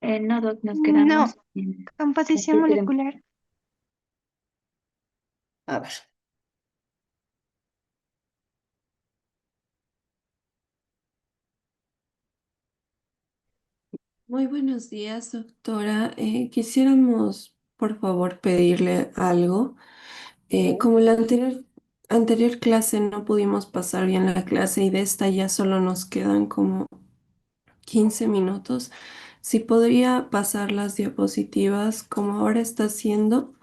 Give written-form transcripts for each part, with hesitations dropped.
No, Doc, nos No, quedamos en la composición parte de... molecular. A ver. Muy buenos días, doctora. Quisiéramos, por favor, pedirle algo. Como la anterior clase no pudimos pasar bien la clase y de esta ya solo nos quedan como 15 minutos, si podría pasar las diapositivas como ahora está haciendo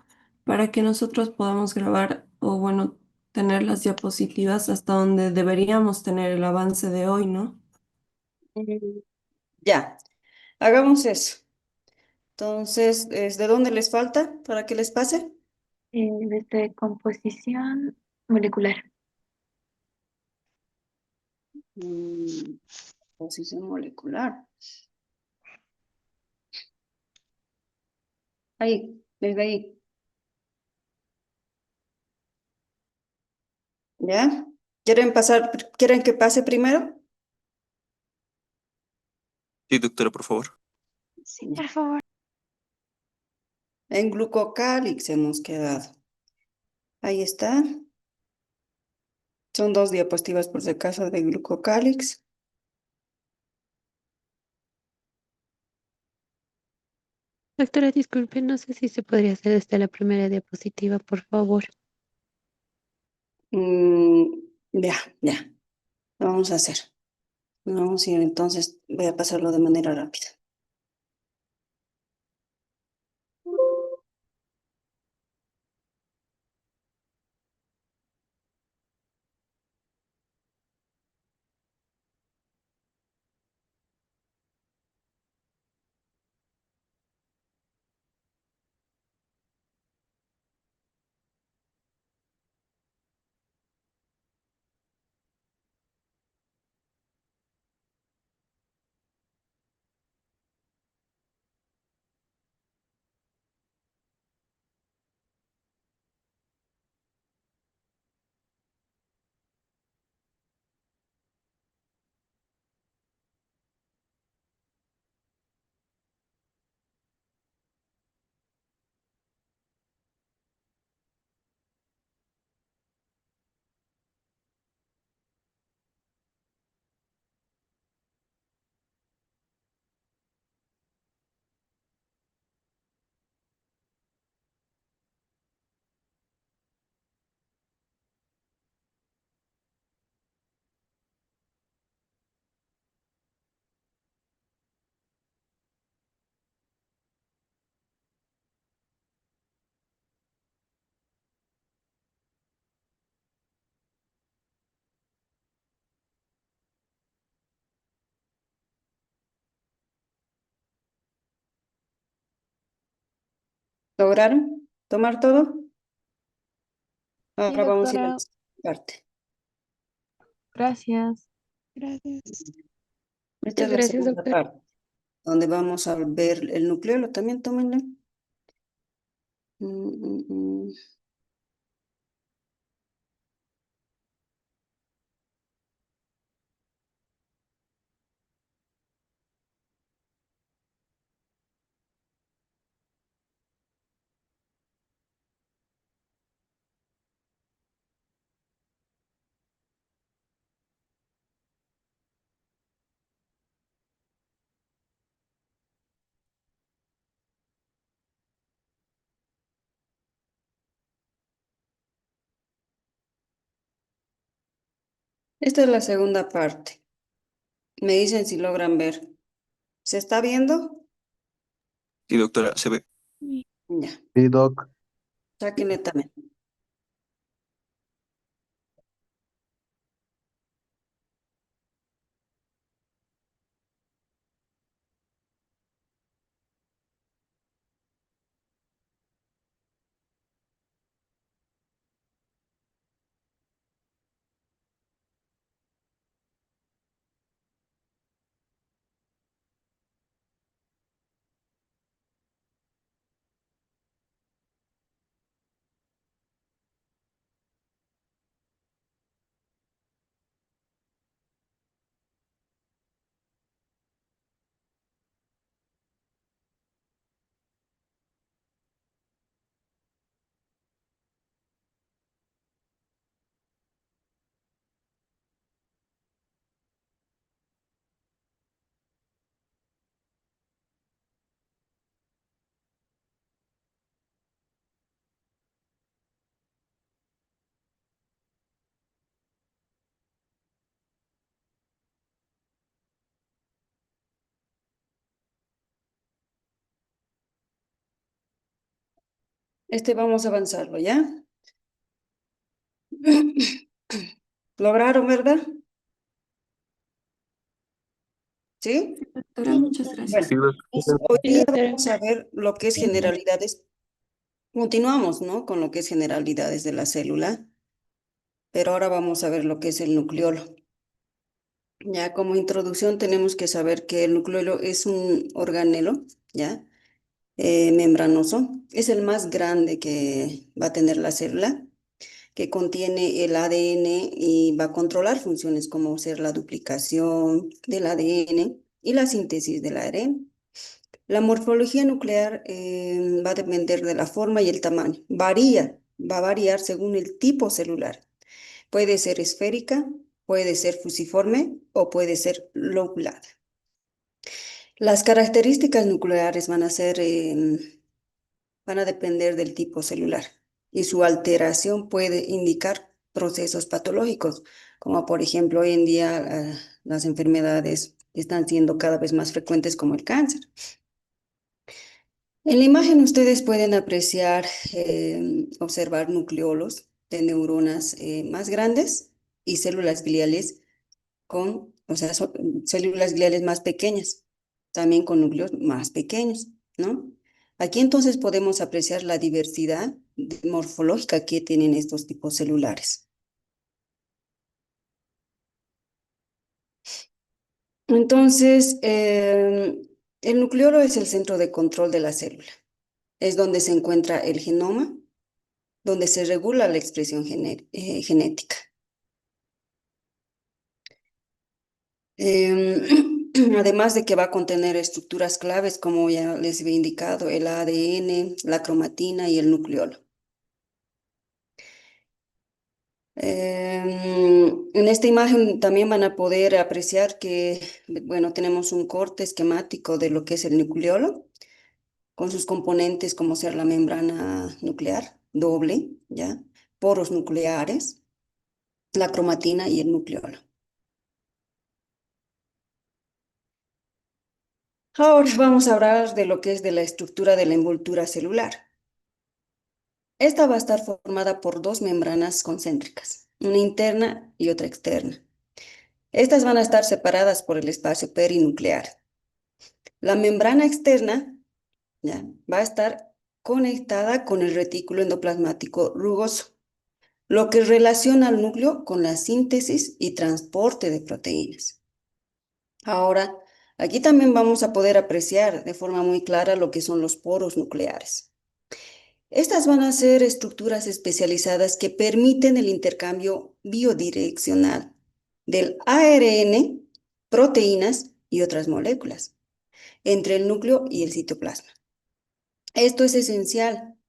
para que nosotros podamos grabar o bueno, tener las diapositivas hasta donde deberíamos tener el avance de hoy, ¿no? Mm, Ya, hagamos eso. Entonces, ¿de dónde les falta para que les pase? desde composición molecular. Mm, Posición molecular. Ahí, desde ahí. ¿Ya? ¿Quieren que pase primero? Sí, doctora, por favor. Sí, Ya. por favor. En glucocálix hemos quedado. Ahí está. Son dos diapositivas por si acaso de glucocálix. Doctora, disculpe, no sé si se podría hacer desde la primera diapositiva, por favor. Mm, ya, ya. Lo vamos a hacer. Vamos a ir entonces. Voy a pasarlo de manera rápida. ¿Lograron tomar todo? Sí, Ahora vamos a ir a la doctora, siguiente parte. gracias. Gracias. Esta Muchas es la gracias, segunda doctora. parte, donde vamos a ver el nucleolo. También tómenlo. Mm, mm, mm. Esta es la segunda parte. Me dicen si logran ver. ¿Se está viendo? Sí, doctora, se ve. Sí. Ya, Sí, Doc. sáquenle también. Vamos a avanzarlo, ¿ya? ¿Lograron, verdad? ¿Sí? Doctora, muchas Bueno, gracias. Sí, doctora. hoy Sí, día doctora. vamos a ver lo que es generalidades. Continuamos, ¿no? Con lo que es generalidades de la célula, pero ahora vamos a ver lo que es el nucleolo. Ya como introducción tenemos que saber que el nucleolo es un organelo, ¿ya? Membranoso. Es el más grande que va a tener la célula, que contiene el ADN y va a controlar funciones como ser la duplicación del ADN y la síntesis del ARN. La morfología nuclear va a depender de la forma y el tamaño. Va a variar según el tipo celular. Puede ser esférica, puede ser fusiforme o puede ser lobulada. Las características nucleares van a depender del tipo celular y su alteración puede indicar procesos patológicos, como por ejemplo hoy en día las enfermedades están siendo cada vez más frecuentes como el cáncer. En la imagen ustedes pueden apreciar, observar nucleolos de neuronas más grandes y células gliales o sea, células gliales más pequeñas, también con núcleos más pequeños, ¿no? Aquí entonces podemos apreciar la diversidad morfológica que tienen estos tipos celulares. Entonces, el nucleolo es el centro de control de la célula. Es donde se encuentra el genoma, donde se regula la expresión genética. Además de que va a contener estructuras claves, como ya les había indicado, el ADN, la cromatina y el nucleolo. En esta imagen también van a poder apreciar que, bueno, tenemos un corte esquemático de lo que es el nucleolo, con sus componentes como ser la membrana nuclear doble, ¿ya? Poros nucleares, la cromatina y el nucleolo. Ahora vamos a hablar de lo que es de la estructura de la envoltura celular. Esta va a estar formada por dos membranas concéntricas, una interna y otra externa. Estas van a estar separadas por el espacio perinuclear. La membrana externa, ¿ya?, va a estar conectada con el retículo endoplasmático rugoso, lo que relaciona al núcleo con la síntesis y transporte de proteínas. Ahora, aquí también vamos a poder apreciar de forma muy clara lo que son los poros nucleares. Estas van a ser estructuras especializadas que permiten el intercambio biodireccional del ARN, proteínas y otras moléculas entre el núcleo y el citoplasma. Esto es esencial.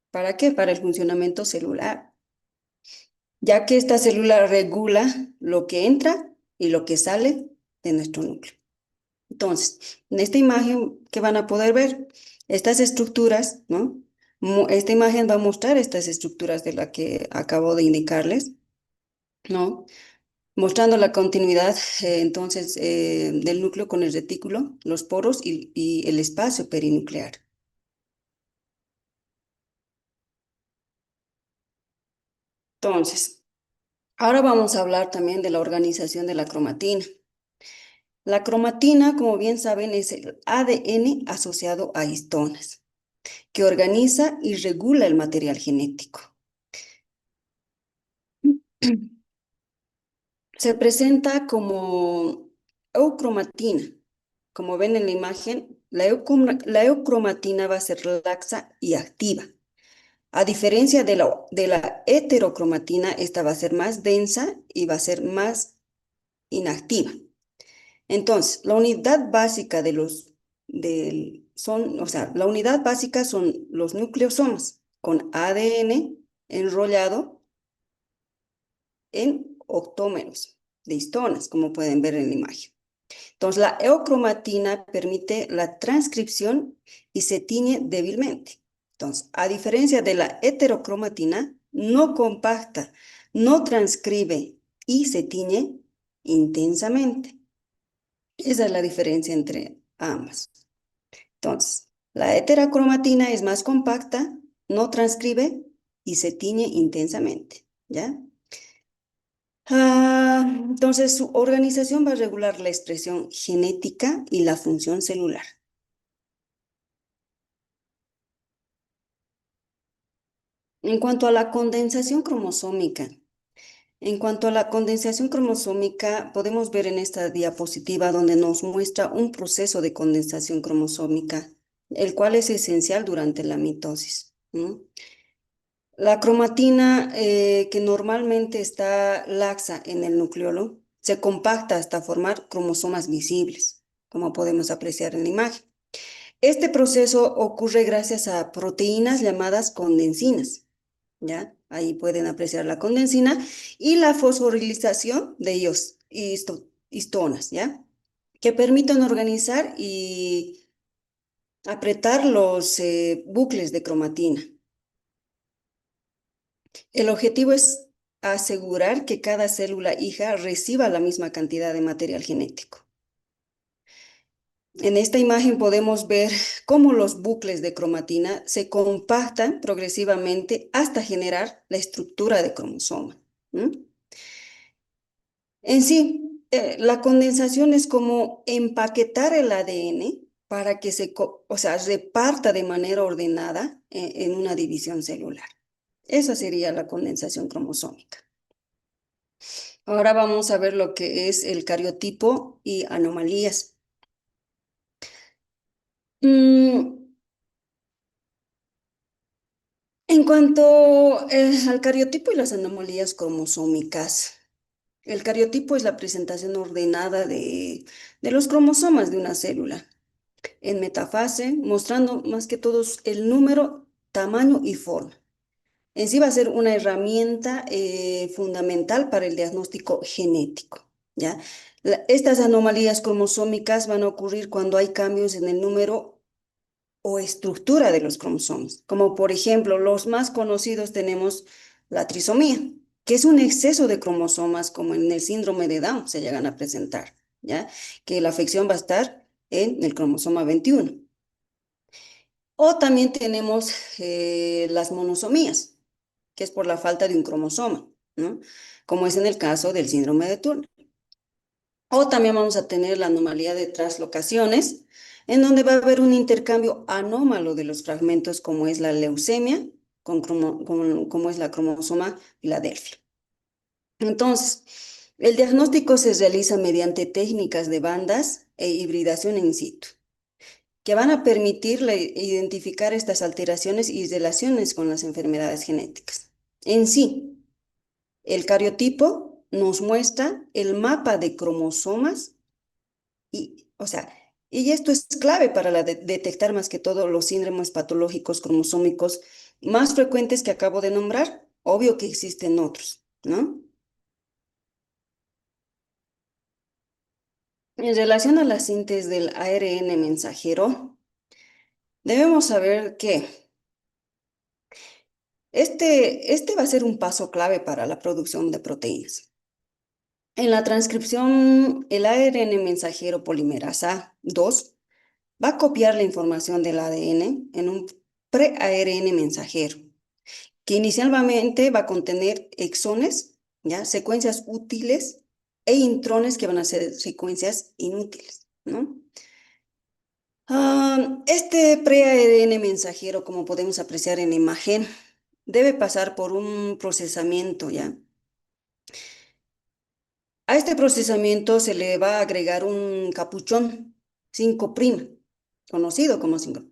¿Para qué? Para el funcionamiento celular, ya que esta célula regula lo que entra y lo que sale de nuestro núcleo. Entonces, en esta imagen que van a poder ver, estas estructuras, ¿no? Esta imagen va a mostrar estas estructuras de la que acabo de indicarles, ¿no? Mostrando la continuidad, entonces, del núcleo con el retículo, los poros y el espacio perinuclear. Entonces, ahora vamos a hablar también de la organización de la cromatina. La cromatina, como bien saben, es el ADN asociado a histonas, que organiza y regula el material genético. Se presenta como eucromatina. Como ven en la imagen, la eucromatina va a ser laxa y activa. A diferencia de la heterocromatina, esta va a ser más densa y va a ser más inactiva. Entonces, la unidad básica la unidad básica son los nucleosomas con ADN enrollado en octómeros de histonas, como pueden ver en la imagen. Entonces, la eucromatina permite la transcripción y se tiñe débilmente. Entonces, a diferencia de la heterocromatina, no compacta, no transcribe y se tiñe intensamente. Esa es la diferencia entre ambas. Entonces, la heterocromatina es más compacta no transcribe y se tiñe intensamente, ¿ya? Entonces, su organización va a regular la expresión genética y la función celular. En cuanto a la condensación cromosómica, podemos ver en esta diapositiva donde nos muestra un proceso de condensación cromosómica, el cual es esencial durante la mitosis, ¿no? La cromatina, que normalmente está laxa en el nucleolo, se compacta hasta formar cromosomas visibles, como podemos apreciar en la imagen. Este proceso ocurre gracias a proteínas llamadas condensinas, ¿ya? Ahí pueden apreciar la condensina y la fosforilización de ellos, histonas, ¿ya? Que permiten organizar y apretar los bucles de cromatina. El objetivo es asegurar que cada célula hija reciba la misma cantidad de material genético. En esta imagen podemos ver cómo los bucles de cromatina se compactan progresivamente hasta generar la estructura de cromosoma. En sí, la condensación es como empaquetar el ADN para que reparta de manera ordenada en una división celular. Esa sería la condensación cromosómica. Ahora vamos a ver lo que es el cariotipo y anomalías. En cuanto al cariotipo y las anomalías cromosómicas, el cariotipo es la presentación ordenada de los cromosomas de una célula en metafase, mostrando más que todo el número, tamaño y forma. En sí va a ser una herramienta fundamental para el diagnóstico genético, ¿ya? Estas anomalías cromosómicas van a ocurrir cuando hay cambios en el número o estructura de los cromosomas, como por ejemplo, los más conocidos tenemos la trisomía, que es un exceso de cromosomas, como en el síndrome de Down se llegan a presentar, ¿ya? Que la afección va a estar en el cromosoma 21. O también tenemos las monosomías, que es por la falta de un cromosoma, ¿no? Como es en el caso del síndrome de Turner. O también vamos a tener la anomalía de translocaciones, en donde va a haber un intercambio anómalo de los fragmentos, como es la leucemia, como es la cromosoma Filadelfia. Entonces, el diagnóstico se realiza mediante técnicas de bandas e hibridación in situ, que van a permitir identificar estas alteraciones y relaciones con las enfermedades genéticas. En sí, el cariotipo nos muestra el mapa de cromosomas y esto es clave para detectar más que todo los síndromes patológicos cromosómicos más frecuentes que acabo de nombrar. Obvio que existen otros, ¿no? En relación a la síntesis del ARN mensajero, debemos saber que este va a ser un paso clave para la producción de proteínas. En la transcripción, el ARN mensajero polimerasa 2 va a copiar la información del ADN en un pre-ARN mensajero, que inicialmente va a contener exones, ¿ya? Secuencias útiles e intrones que van a ser secuencias inútiles, ¿no? Este pre-ARN mensajero, como podemos apreciar en la imagen, debe pasar por un procesamiento, ¿ya? A este procesamiento se le va a agregar un capuchón 5', conocido como 5',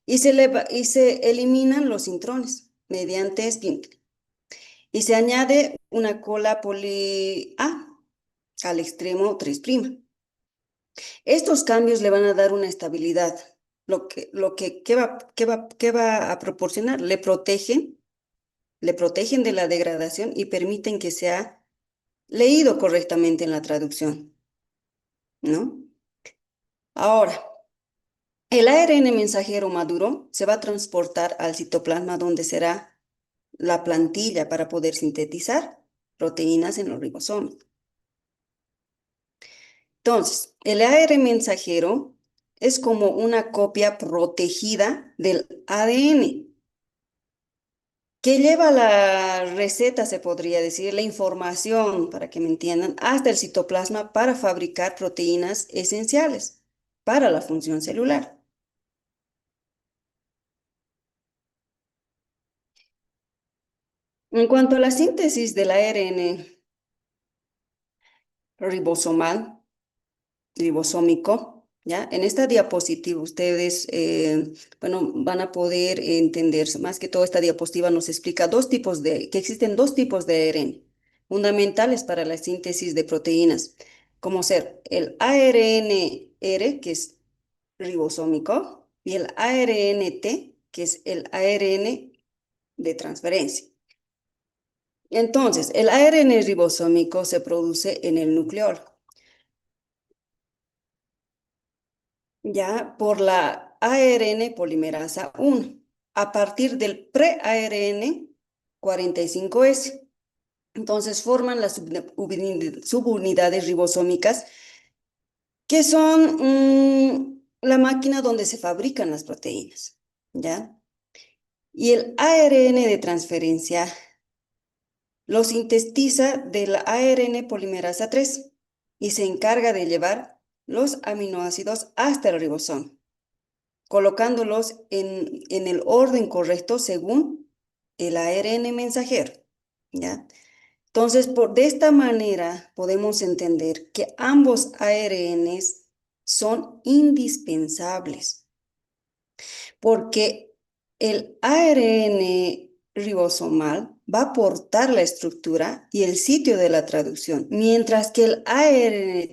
y se eliminan los intrones mediante esfínter. Y se añade una cola poli A al extremo 3'. Estos cambios le van a dar una estabilidad, ¿qué va a proporcionar? Le protegen de la degradación y permiten que sea leído correctamente en la traducción, ¿no? Ahora, el ARN mensajero maduro se va a transportar al citoplasma, donde será la plantilla para poder sintetizar proteínas en los ribosomas. Entonces, el ARN mensajero es como una copia protegida del ADN. que lleva la receta, se podría decir, la información, para que me entiendan, hasta el citoplasma para fabricar proteínas esenciales para la función celular. En cuanto a la síntesis del ARN ribosomal, ribosómico, ¿ya? En esta diapositiva ustedes, bueno, van a poder entender, más que todo esta diapositiva nos explica que existen dos tipos de ARN fundamentales para la síntesis de proteínas, como ser el ARNR, que es ribosómico, y el ARNT, que es el ARN de transferencia. Entonces, el ARN ribosómico se produce en el nucleolo, ya por la ARN polimerasa 1, a partir del pre-ARN 45S. Entonces forman las subunidades ribosómicas, que son la máquina donde se fabrican las proteínas, ¿ya? Y el ARN de transferencia lo sintetiza del ARN polimerasa 3 y se encarga de llevar los aminoácidos hasta el ribosoma, colocándolos en el orden correcto según el ARN mensajero, ¿ya? Entonces, de esta manera podemos entender que ambos ARNs son indispensables, porque el ARN ribosomal va a aportar la estructura y el sitio de la traducción, mientras que el ARN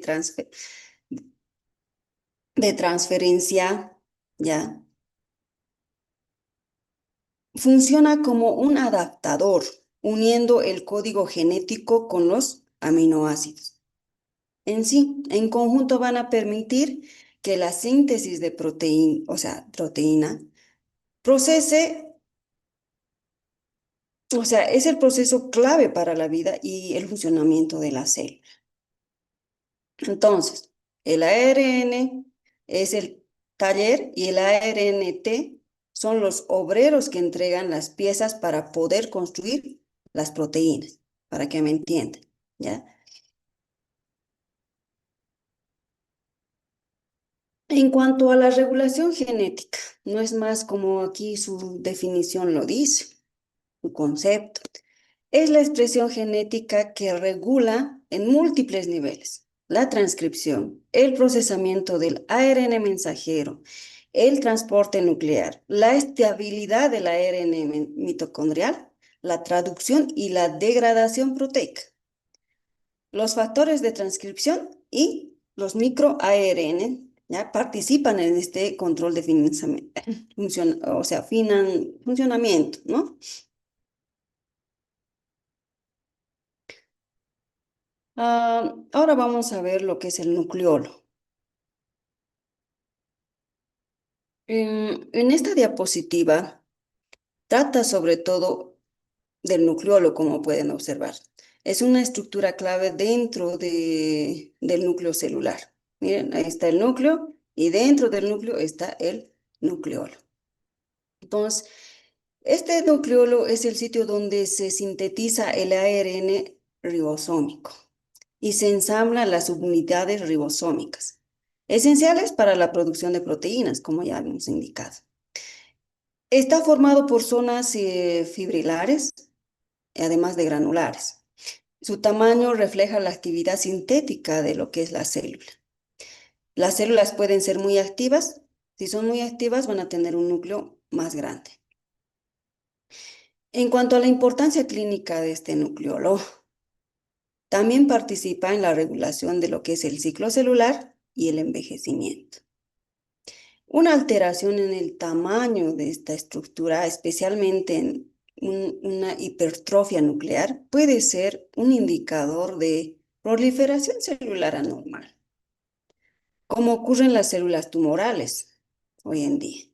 de transferencia, ¿ya? Funciona como un adaptador, uniendo el código genético con los aminoácidos. En sí, en conjunto van a permitir que la síntesis de proteína, procese, es el proceso clave para la vida y el funcionamiento de la célula. Entonces, el ARN es el taller y el ARNT son los obreros que entregan las piezas para poder construir las proteínas, para que me entiendan, ¿ya? En cuanto a la regulación genética, no es más como aquí su definición lo dice, su concepto. Es la expresión genética que regula en múltiples niveles la transcripción, el procesamiento del ARN mensajero, el transporte nuclear, la estabilidad del ARN mitocondrial, la traducción y la degradación proteica, los factores de transcripción y los microARN, ¿ya? Participan en este control de funcionamiento, ¿no? Ahora vamos a ver lo que es el nucleolo. En esta diapositiva trata sobre todo del nucleolo, como pueden observar. Es una estructura clave dentro del núcleo celular. Miren, ahí está el núcleo y dentro del núcleo está el nucleolo. Entonces, este nucleolo es el sitio donde se sintetiza el ARN ribosómico y se ensamblan las subunidades ribosómicas, esenciales para la producción de proteínas, como ya hemos indicado. Está formado por zonas fibrilares, además de granulares. Su tamaño refleja la actividad sintética de lo que es la célula. Las células pueden ser muy activas. Si son muy activas, van a tener un núcleo más grande. En cuanto a la importancia clínica de este nucleolo, también participa en la regulación de lo que es el ciclo celular y el envejecimiento. Una alteración en el tamaño de esta estructura, especialmente en una hipertrofia nuclear, puede ser un indicador de proliferación celular anormal, como ocurre en las células tumorales hoy en día.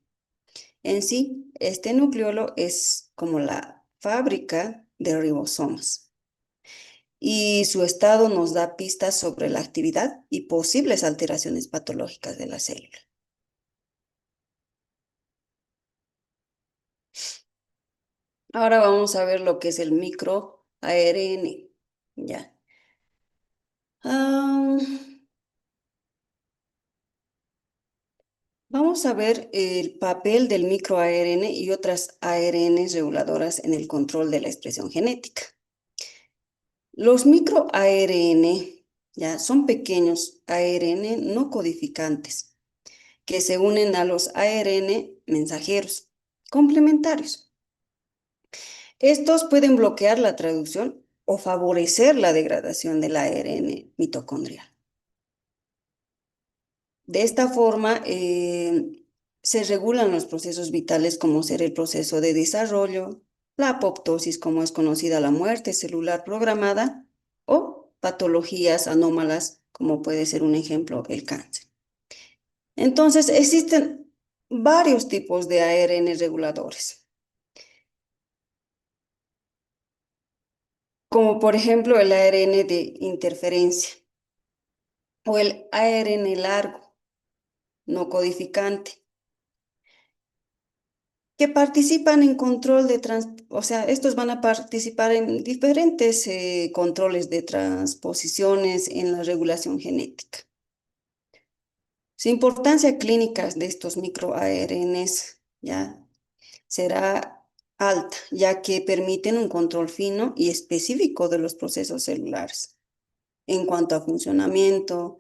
En sí, este nucleolo es como la fábrica de ribosomas y su estado nos da pistas sobre la actividad y posibles alteraciones patológicas de la célula. Ahora vamos a ver lo que es el microARN. Ya. Ah, vamos a ver el papel del microARN y otras ARNs reguladoras en el control de la expresión genética. Los microARN ya son pequeños ARN no codificantes que se unen a los ARN mensajeros complementarios. Estos pueden bloquear la traducción o favorecer la degradación del ARN mitocondrial. De esta forma, se regulan los procesos vitales como ser el proceso de desarrollo, la apoptosis, como es conocida la muerte celular programada, o patologías anómalas, como puede ser un ejemplo el cáncer. Entonces, existen varios tipos de ARN reguladores, como por ejemplo el ARN de interferencia o el ARN largo, no codificante, que participan en control de o sea, estos van a participar en diferentes controles de transposiciones en la regulación genética. Su importancia clínica de estos microARNs ya será alta, ya que permiten un control fino y específico de los procesos celulares en cuanto a funcionamiento,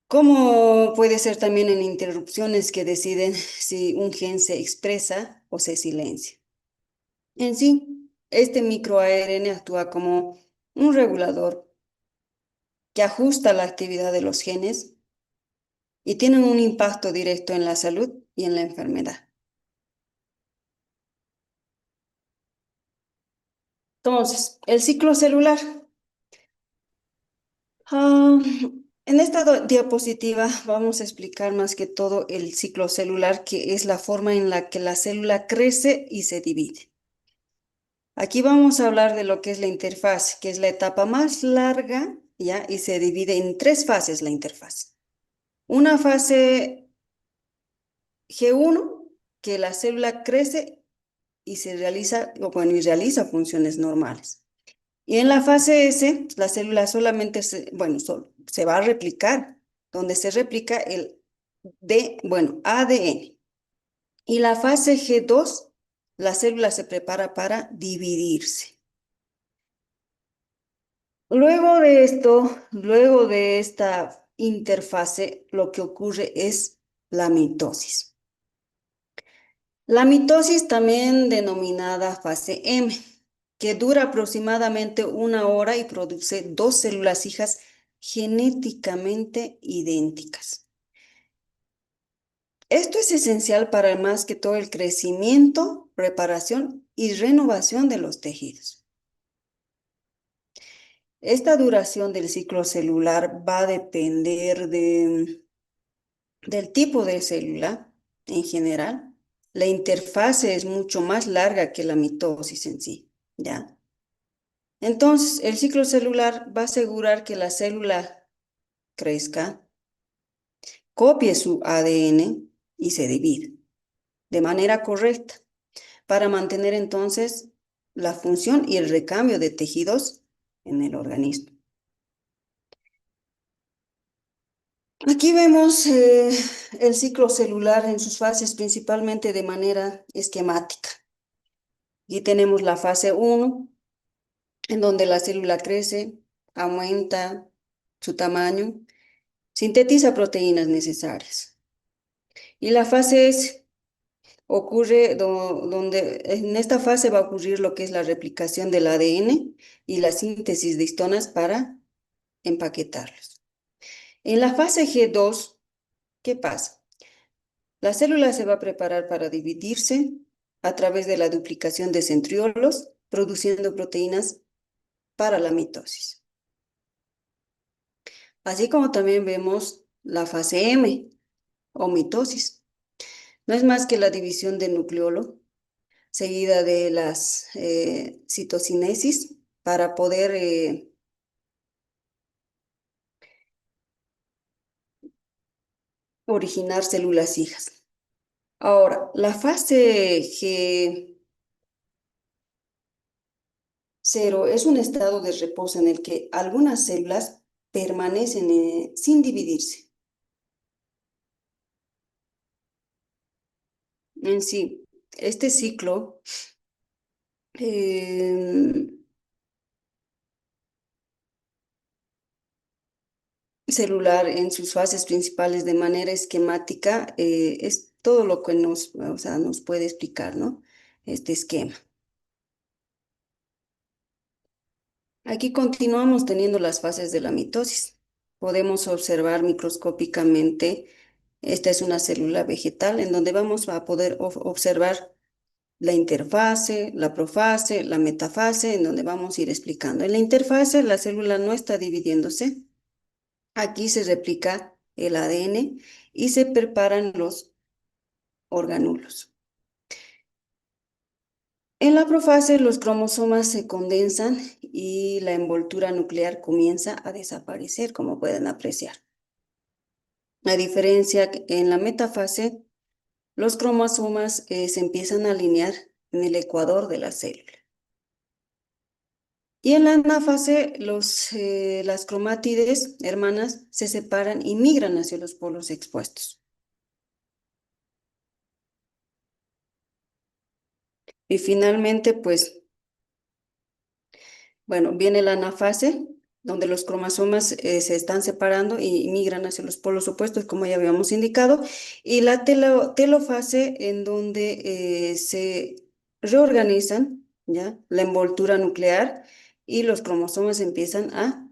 como puede ser también en interrupciones que deciden si un gen se expresa o se silencia. En sí, este microARN actúa como un regulador que ajusta la actividad de los genes y tienen un impacto directo en la salud y en la enfermedad. Entonces, el ciclo celular. En esta diapositiva vamos a explicar más que todo el ciclo celular, que es la forma en la que la célula crece y se divide. Aquí vamos a hablar de lo que es la interfaz, que es la etapa más larga, ¿ya? Y se divide en 3 fases la interfaz. Una fase G1, que la célula crece y se realiza, y realiza funciones normales. Y en la fase S, la célula solamente se va a replicar, donde se replica el ADN. Y la fase G2, la célula se prepara para dividirse. Luego de esto, luego de esta interfase, lo que ocurre es la mitosis. La mitosis, también denominada fase M, que dura aproximadamente 1 hora y produce 2 células hijas genéticamente idénticas. Esto es esencial para más que todo el crecimiento, reparación y renovación de los tejidos. Esta duración del ciclo celular va a depender del tipo de célula en general. La interfase es mucho más larga que la mitosis en sí, ¿ya? Entonces, el ciclo celular va a asegurar que la célula crezca, copie su ADN y se divida de manera correcta para mantener entonces la función y el recambio de tejidos en el organismo. Aquí vemos el ciclo celular en sus fases, principalmente de manera esquemática. Aquí tenemos la fase 1, en donde la célula crece, aumenta su tamaño, sintetiza proteínas necesarias. Y la fase S ocurre donde en esta fase va a ocurrir lo que es la replicación del ADN y la síntesis de histonas para empaquetarlos. En la fase G2, ¿qué pasa? La célula se va a preparar para dividirse a través de la duplicación de centriolos, produciendo proteínas para la mitosis. Así como también vemos la fase M o mitosis. No es más que la división del nucleolo, seguida de las citocinesis para poder originar células hijas. Ahora, la fase Cero es un estado de reposo en el que algunas células permanecen sin dividirse. En sí, este ciclo celular en sus fases principales de manera esquemática es todo lo que o sea, nos puede explicar, ¿no? Este esquema. Aquí continuamos teniendo las fases de la mitosis. Podemos observar microscópicamente, esta es una célula vegetal en donde vamos a poder observar la interfase, la profase, la metafase, en donde vamos a ir explicando. En la interfase la célula no está dividiéndose. Aquí se replica el ADN y se preparan los organulos. En la profase los cromosomas se condensan y la envoltura nuclear comienza a desaparecer, como pueden apreciar. A diferencia en la metafase, los cromosomas se empiezan a alinear en el ecuador de la célula. Y en la anáfase, las cromátides hermanas se separan y migran hacia los polos expuestos. Y finalmente, pues, bueno, viene la anafase, donde los cromosomas se están separando y migran hacia los polos opuestos, como ya habíamos indicado, y la telofase, en donde se reorganizan, ¿ya? La envoltura nuclear y los cromosomas empiezan a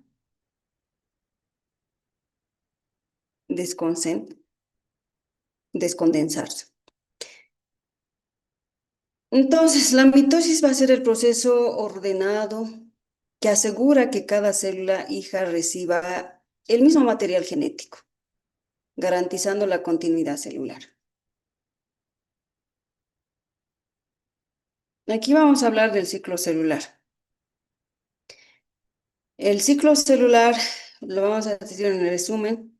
descondensarse. Entonces, la mitosis va a ser el proceso ordenado que asegura que cada célula hija reciba el mismo material genético, garantizando la continuidad celular. Aquí vamos a hablar del ciclo celular. El ciclo celular, lo vamos a decir en el resumen,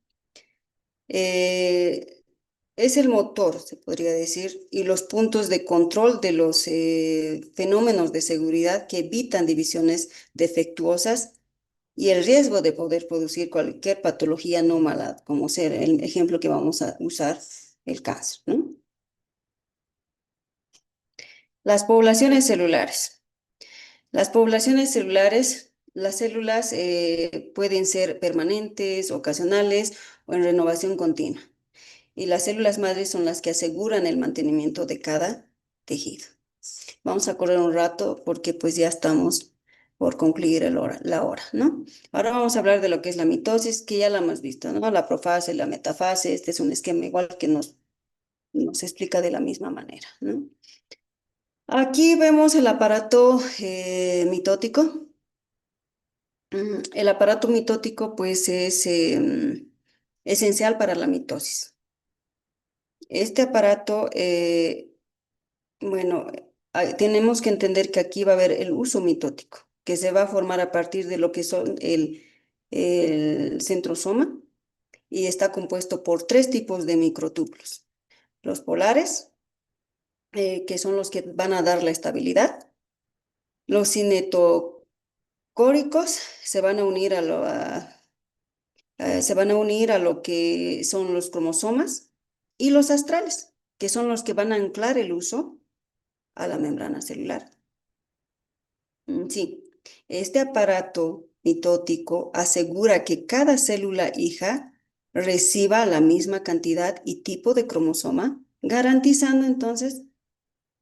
es el motor, se podría decir, y los puntos de control de los fenómenos de seguridad que evitan divisiones defectuosas y el riesgo de poder producir cualquier patología anómala, como ser el ejemplo que vamos a usar, el cáncer, ¿no? Las poblaciones celulares. Las poblaciones celulares, las células pueden ser permanentes, ocasionales o en renovación continua. Y las células madres son las que aseguran el mantenimiento de cada tejido. Vamos a correr un rato porque pues ya estamos por concluir la hora, ¿no? Ahora vamos a hablar de lo que es la mitosis, que ya la hemos visto, ¿no? La profase, la metafase, este es un esquema igual que nos explica de la misma manera, ¿no? Aquí vemos el aparato mitótico. El aparato mitótico pues es esencial para la mitosis. Este aparato, bueno, tenemos que entender que aquí va a haber el uso mitótico, que se va a formar a partir de lo que son el centrosoma y está compuesto por 3 tipos de microtúbulos. Los polares, que son los que van a dar la estabilidad. Los cinetocóricos se van a unir se van a unir a lo que son los cromosomas y los astrales, que son los que van a anclar el uso a la membrana celular. Sí, este aparato mitótico asegura que cada célula hija reciba la misma cantidad y tipo de cromosoma, garantizando entonces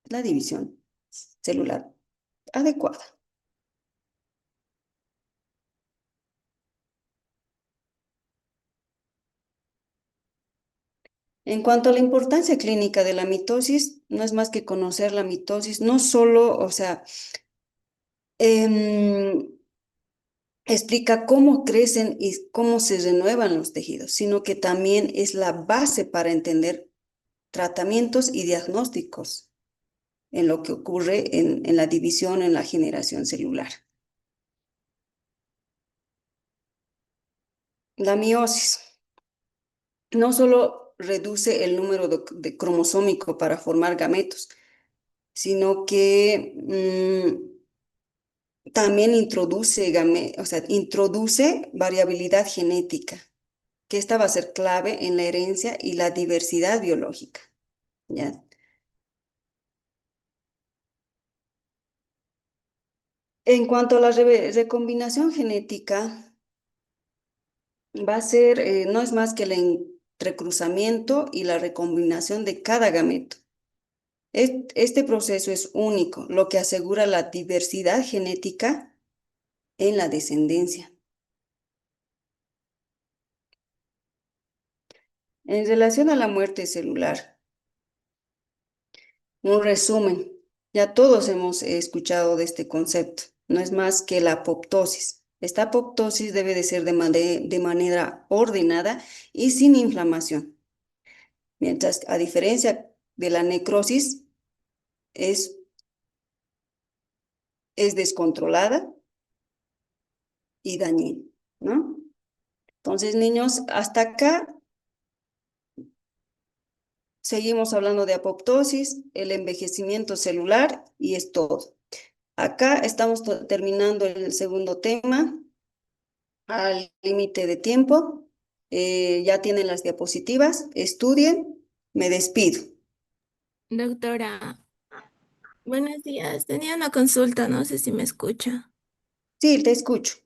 la división celular adecuada. En cuanto a la importancia clínica de la mitosis, no es más que conocer la mitosis, no solo, o sea, explica cómo crecen y cómo se renuevan los tejidos, sino que también es la base para entender tratamientos y diagnósticos en lo que ocurre en la división, en la generación celular. La meiosis no solo reduce el número de cromosómico para formar gametos, sino que también introduce variabilidad genética, que esta va a ser clave en la herencia y la diversidad biológica, ¿ya? En cuanto a la recombinación genética, va a ser, no es más que el entrecruzamiento y la recombinación de cada gameto. Este proceso es único, lo que asegura la diversidad genética en la descendencia. En relación a la muerte celular, un resumen. Ya todos hemos escuchado de este concepto. No es más que la apoptosis. Esta apoptosis debe de ser de manera ordenada y sin inflamación. Mientras, a diferencia de la necrosis, es descontrolada y dañina, ¿no? Entonces, niños, hasta acá seguimos hablando de apoptosis, el envejecimiento celular y es todo. Acá estamos terminando el segundo tema al límite de tiempo. Ya tienen las diapositivas. Estudien. Me despido. Doctora, buenos días. Tenía una consulta, no sé si me escucha. Sí, te escucho.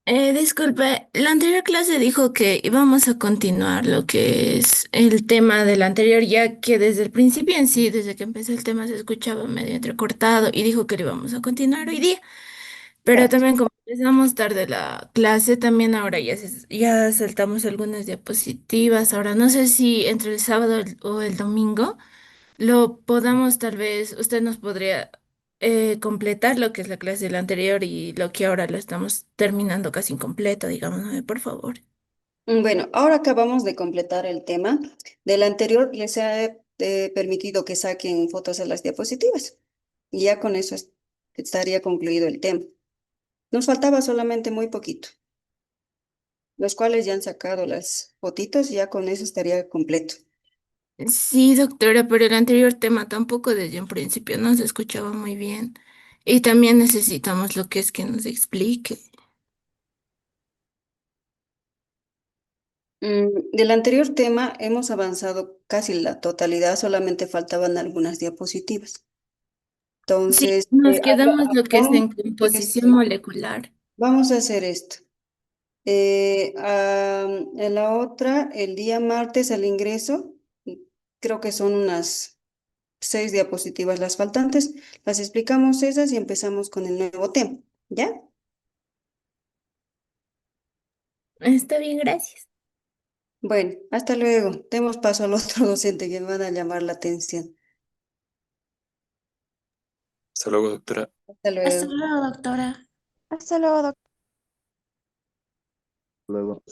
Disculpe, la anterior clase dijo que íbamos a continuar lo que es el tema del anterior, ya que desde el principio en sí, desde que empecé el tema se escuchaba medio entrecortado y dijo que lo íbamos a continuar hoy día. Pero Claro. también como empezamos tarde la clase, también ahora ya saltamos algunas diapositivas. Ahora no sé si entre el sábado o el domingo lo podamos, tal vez, usted nos podría completar lo que es la clase del anterior y lo que ahora lo estamos terminando casi incompleto, digamos, ¿no? Por favor. Bueno, ahora acabamos de completar el tema. Del anterior les he permitido que saquen fotos de las diapositivas. Y ya con eso estaría concluido el tema. Nos faltaba solamente muy poquito, los cuales ya han sacado las fotitos y ya con eso estaría completo. Sí, doctora, pero el anterior tema tampoco desde un principio no se escuchaba muy bien. Y también necesitamos lo que es que nos explique. Del anterior tema hemos avanzado casi la totalidad, solamente faltaban algunas diapositivas. Sí, Entonces, nos quedamos lo que es vamos en a hacer composición esto. molecular. Vamos a hacer esto. En la otra, el día martes al ingreso, creo que son unas 6 diapositivas las faltantes. Las explicamos esas y empezamos con el nuevo tema. ¿Ya? Está bien, gracias. Bueno, hasta luego. Demos paso al otro docente que me van a llamar la atención. Hasta luego, doctora. Hasta Hasta luego. luego, doctora. Hasta luego, doctor. Luego.